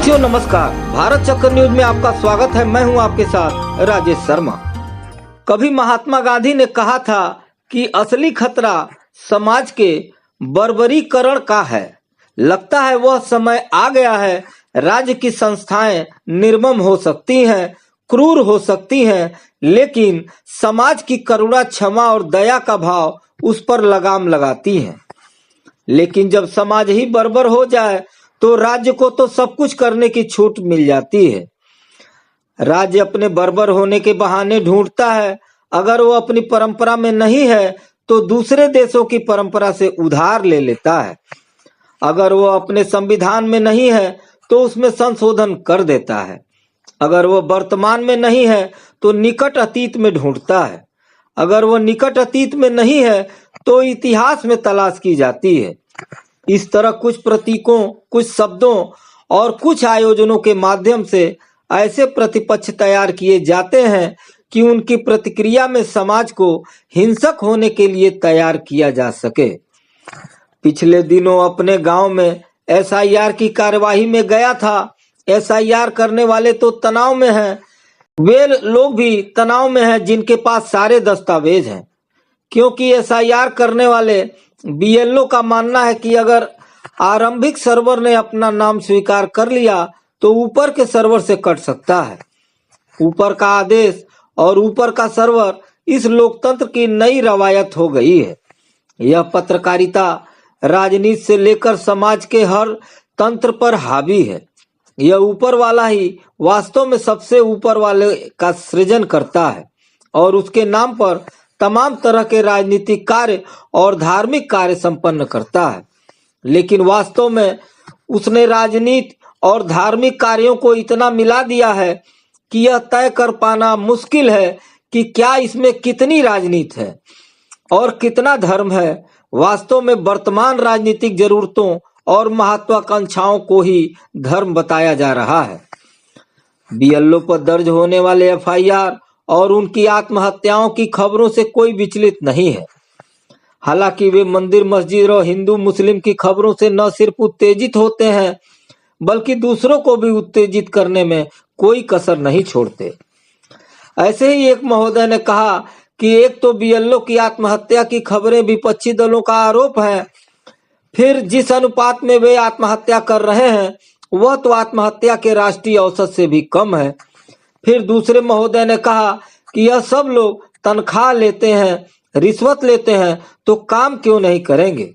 साथियों नमस्कार, भारत चक्र न्यूज में आपका स्वागत है। मैं हूं आपके साथ राजेश शर्मा। कभी महात्मा गांधी ने कहा था कि असली खतरा समाज के बर्बरीकरण का है। लगता है वह समय आ गया है। राज्य की संस्थाएं निर्मम हो सकती हैं, क्रूर हो सकती हैं, लेकिन समाज की करुणा, क्षमा और दया का भाव उस पर लगाम लगाती हैं। लेकिन जब समाज ही बर्बर हो जाए तो राज्य को तो सब कुछ करने की छूट मिल जाती है। राज्य अपने बर्बर होने के बहाने ढूंढता है। अगर वो अपनी परंपरा में नहीं है तो दूसरे देशों की परंपरा से उधार ले लेता है। अगर वो अपने संविधान में नहीं है तो उसमें संशोधन कर देता है। अगर वो वर्तमान में नहीं है तो निकट अतीत में ढूंढता है। अगर वो निकट अतीत में नहीं है तो इतिहास में तलाश की जाती है। इस तरह कुछ प्रतीकों, कुछ शब्दों और कुछ आयोजनों के माध्यम से ऐसे प्रतिपक्ष तैयार किए जाते हैं कि उनकी प्रतिक्रिया में समाज को हिंसक होने के लिए तैयार किया जा सके। पिछले दिनों अपने गांव में एसआईआर की कार्यवाही में गया था। एसआईआर करने वाले तो तनाव में हैं। वे लोग भी तनाव में हैं जिनके पास सारे दस्तावेज हैं, क्योंकि एसआईआर करने वाले बीएलओ का मानना है कि अगर आरंभिक सर्वर ने अपना नाम स्वीकार कर लिया तो ऊपर के सर्वर से कट सकता है। ऊपर का आदेश और ऊपर का सर्वर इस लोकतंत्र की नई रवायत हो गई है। यह पत्रकारिता, राजनीति से लेकर समाज के हर तंत्र पर हावी है। यह ऊपर वाला ही वास्तव में सबसे ऊपर वाले का सृजन करता है और उसके नाम पर तमाम तरह के राजनीतिक कार्य और धार्मिक कार्य संपन्न करता है। लेकिन वास्तव में उसने राजनीति और धार्मिक कार्यों को इतना मिला दिया है कि यह तय कर पाना मुश्किल है कि क्या इसमें कितनी राजनीति है और कितना धर्म है। वास्तव में वर्तमान राजनीतिक जरूरतों और महत्वाकांक्षाओं को ही धर्म बताया जा रहा है। बीएलओ पर दर्ज होने वाले एफआईआर और उनकी आत्महत्याओं की खबरों से कोई विचलित नहीं है। हालांकि वे मंदिर, मस्जिद और हिंदू मुस्लिम की खबरों से न सिर्फ उत्तेजित होते हैं बल्कि दूसरों को भी उत्तेजित करने में कोई कसर नहीं छोड़ते। ऐसे ही एक महोदय ने कहा कि एक तो बीएलओ की आत्महत्या की खबरें विपक्षी दलों का आरोप है, फिर जिस अनुपात में वे आत्महत्या कर रहे हैं वह तो आत्महत्या के राष्ट्रीय औसत से भी कम है। फिर दूसरे महोदय ने कहा कि यह सब लोग तनख्वाह लेते हैं, रिश्वत लेते हैं, तो काम क्यों नहीं करेंगे।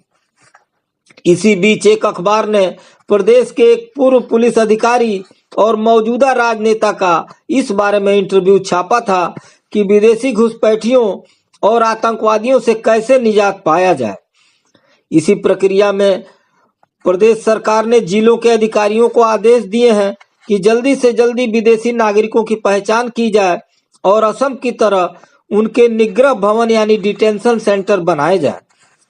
इसी बीच एक अखबार ने प्रदेश के एक पूर्व पुलिस अधिकारी और मौजूदा राजनेता का इस बारे में इंटरव्यू छापा था कि विदेशी घुसपैठियों और आतंकवादियों से कैसे निजात पाया जाए। इसी प्रक्रिया में प्रदेश सरकार ने जिलों के अधिकारियों को आदेश दिए हैं कि जल्दी से जल्दी विदेशी नागरिकों की पहचान की जाए और असम की तरह उनके निग्रह भवन यानी डिटेंशन सेंटर बनाए जाए।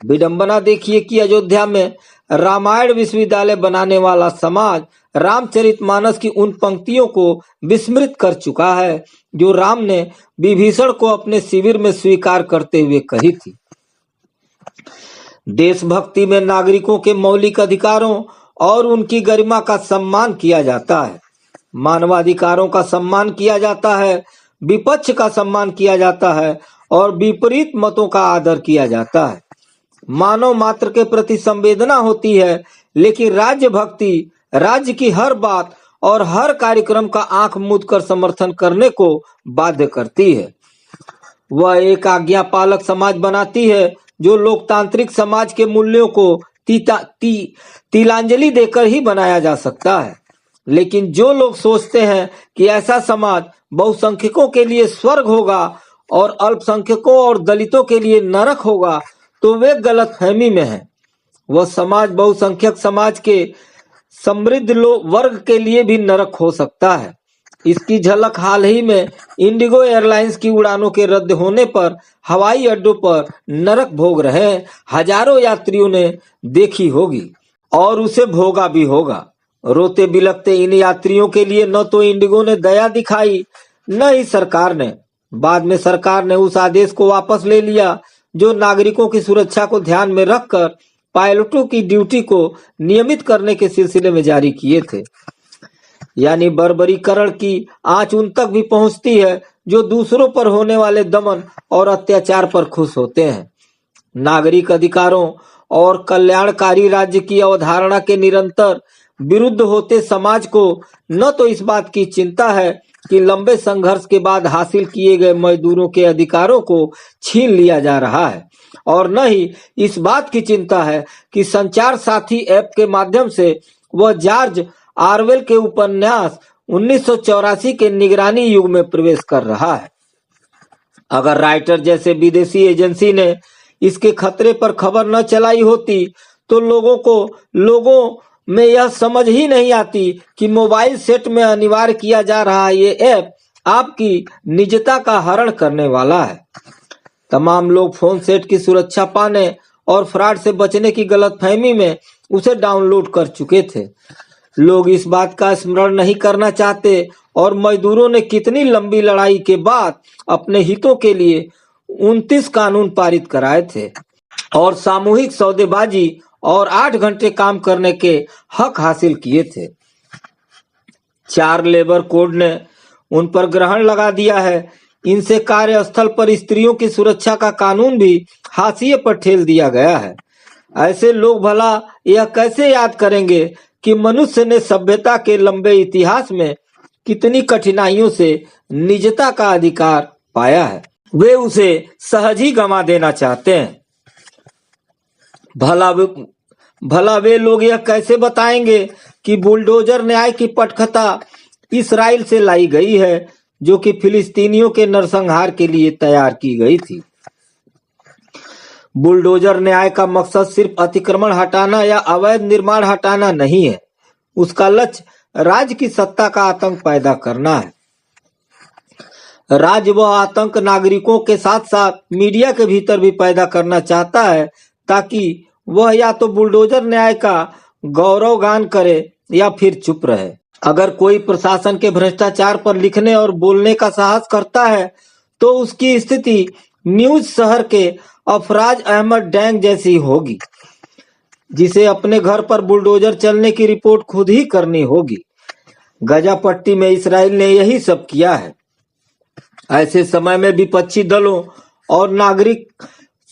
विडंबना देखिए कि अयोध्या में रामायण विश्वविद्यालय बनाने वाला समाज रामचरितमानस की उन पंक्तियों को विस्मृत कर चुका है जो राम ने विभीषण को अपने शिविर में स्वीकार करते हुए कही थी। देशभक्ति में नागरिकों के मौलिक अधिकारों और उनकी गरिमा का सम्मान किया जाता है। मानवाधिकारों का सम्मान किया जाता है, विपक्ष का सम्मान किया जाता है और विपरीत मतों का आदर किया जाता है। मानव मात्र के प्रति संवेदना होती है, लेकिन राज्य भक्ति राज्य की हर बात और हर कार्यक्रम का आंख मूंद कर समर्थन करने को बाध्य करती है। वह एक आज्ञा पालक समाज बनाती है जो लोकतांत्रिक समाज के मूल्यों को तिलांजलि देकर ही बनाया जा सकता है। लेकिन जो लोग सोचते हैं कि ऐसा समाज बहुसंख्यकों के लिए स्वर्ग होगा और अल्पसंख्यकों और दलितों के लिए नरक होगा तो वे गलतफहमी में हैं। वह समाज बहुसंख्यक समाज के समृद्ध वर्ग के लिए भी नरक हो सकता है। इसकी झलक हाल ही में इंडिगो एयरलाइंस की उड़ानों के रद्द होने पर हवाई अड्डों पर नरक भोग रहे हजारों यात्रियों ने देखी होगी और उसे भोगा भी होगा। रोते बिलखते इन यात्रियों के लिए न तो इंडिगो ने दया दिखाई न ही सरकार ने। बाद में सरकार ने उस आदेश को वापस ले लिया जो नागरिकों की सुरक्षा को ध्यान में रखकर पायलटों की ड्यूटी को नियमित करने के सिलसिले में जारी किए थे। यानी बर्बरीकरण की आंच उन तक भी पहुंचती है जो दूसरों पर होने वाले दमन और अत्याचार पर खुश होते हैं। नागरिक अधिकारों और कल्याणकारी राज्य की अवधारणा के निरंतर विरुद्ध होते समाज को न तो इस बात की चिंता है कि लंबे संघर्ष के बाद हासिल किए गए मजदूरों के अधिकारों को छीन लिया जा रहा है, और न ही इस बात की चिंता है कि संचार साथी ऐप के माध्यम से वह जॉर्ज ऑरवेल के उपन्यास 1984 के निगरानी युग में प्रवेश कर रहा है। अगर राइटर जैसे विदेशी एजेंसी ने इसके खतरे पर खबर न चलाई होती तो लोगों में यह समझ ही नहीं आती कि मोबाइल सेट में अनिवार्य किया जा रहा ये ऐप आपकी निजता का हरण करने वाला है। तमाम लोग फोन सेट की सुरक्षा पाने और फ्रॉड से बचने की गलतफहमी में उसे डाउनलोड कर चुके थे। लोग इस बात का स्मरण नहीं करना चाहते और मजदूरों ने कितनी लंबी लड़ाई के बाद अपने हितों के लिए 29 कानून पारित कराए थे और सामूहिक सौदेबाजी और 8 घंटे काम करने के हक हासिल किए थे। 4 लेबर कोड ने उन पर ग्रहण लगा दिया है। इनसे कार्यस्थल पर स्त्रियों की सुरक्षा का कानून भी हाशिए पर ठेल दिया गया है। ऐसे लोग भला यह कैसे याद करेंगे कि मनुष्य ने सभ्यता के लंबे इतिहास में कितनी कठिनाइयों से निजता का अधिकार पाया है। वे उसे सहज ही गंवा देना चाहते हैं। भला वे लोग यह कैसे बताएंगे कि बुलडोजर न्याय की पटकथा इसराइल से लाई गई है, जो कि फिलिस्तीनियों के नरसंहार के लिए तैयार की गई थी। बुलडोजर न्याय का मकसद सिर्फ अतिक्रमण हटाना या अवैध निर्माण हटाना नहीं है। उसका लक्ष्य राज्य की सत्ता का आतंक पैदा करना है। राज्य वह आतंक नागरिकों के साथ साथ मीडिया के भीतर भी पैदा करना चाहता है, ताकि वह या तो बुलडोजर न्याय का गौरवगान करे या फिर चुप रहे। अगर कोई प्रशासन के भ्रष्टाचार पर लिखने और बोलने का साहस करता है तो उसकी स्थिति न्यूज शहर के अफराज अहमद डैंग जैसी होगी, जिसे अपने घर पर बुलडोजर चलने की रिपोर्ट खुद ही करनी होगी। गजा पट्टी में इसराइल ने यही सब किया है। ऐसे समय में विपक्षी दलों और नागरिक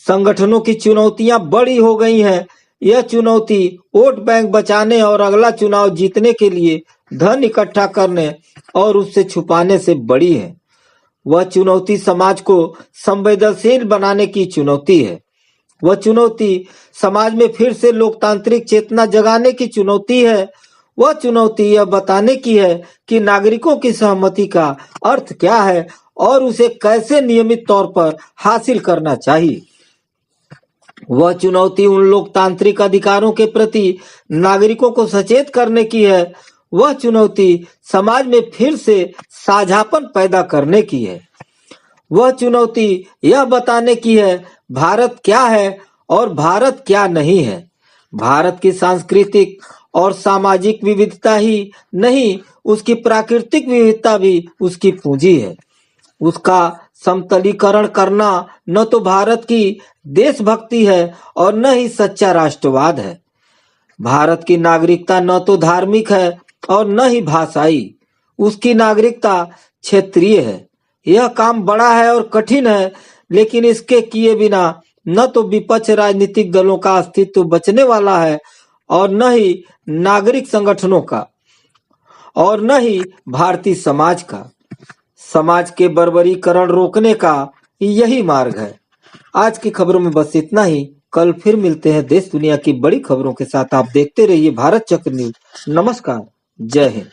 संगठनों की चुनौतियां बड़ी हो गई हैं। यह चुनौती वोट बैंक बचाने और अगला चुनाव जीतने के लिए धन इकट्ठा करने और उससे छुपाने से बड़ी है। वह चुनौती समाज को संवेदनशील बनाने की चुनौती है। वह चुनौती समाज में फिर से लोकतांत्रिक चेतना जगाने की चुनौती है। वह चुनौती यह बताने की है कि नागरिकों की सहमति का अर्थ क्या है और उसे कैसे नियमित तौर पर हासिल करना चाहिए। वह चुनौती उन लोकतांत्रिक अधिकारों के प्रति नागरिकों को सचेत करने की है। वह चुनौती समाज में फिर से साझापन पैदा करने की है। वह चुनौती यह बताने की है भारत क्या है और भारत क्या नहीं है। भारत की सांस्कृतिक और सामाजिक विविधता ही नहीं, उसकी प्राकृतिक विविधता भी उसकी पूंजी है। उसका समतलीकरण करना न तो भारत की देशभक्ति है और न ही सच्चा राष्ट्रवाद है। भारत की नागरिकता न तो धार्मिक है और न ही भाषाई, उसकी नागरिकता क्षेत्रीय है। यह काम बड़ा है और कठिन है, लेकिन इसके किए बिना न तो विपक्ष राजनीतिक दलों का अस्तित्व बचने वाला है और न ही नागरिक संगठनों का और न ही भारतीय समाज का। समाज के बर्बरीकरण रोकने का यही मार्ग है। आज की खबरों में बस इतना ही। कल फिर मिलते हैं देश दुनिया की बड़ी खबरों के साथ। आप देखते रहिए भारत चक्र न्यूज। नमस्कार, जय हिंद।